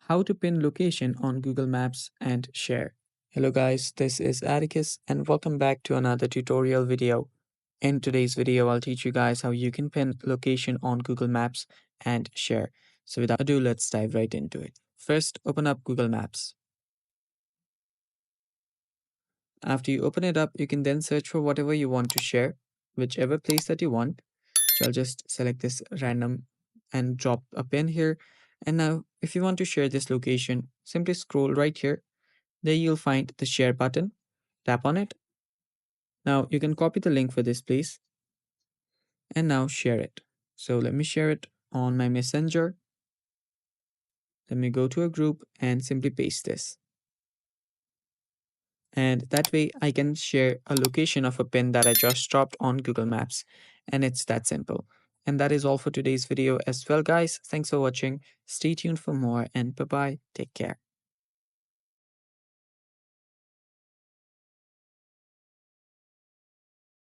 How to pin location on Google Maps and share. Hello guys, this is Atticus and welcome back to another tutorial video. In today's video, I'll teach you guys how you can pin location on Google Maps and share. So without ado, let's dive right into it. First, open up Google Maps. After you open it up, you can then search for whatever you want to share, whichever place that you want. So I'll just select this random and drop a pin here. And now, if you want to share this location, simply scroll right here. There you'll find the share button. Tap on it. Now you can copy the link for this place and now share it. So let me share it on my messenger. Let me go to a group and simply paste this. And that way I can share a location of a pin that I just dropped on Google Maps. And it's that simple. And that is all for today's video as well, guys. Thanks for watching. Stay tuned for more and bye bye. Take care.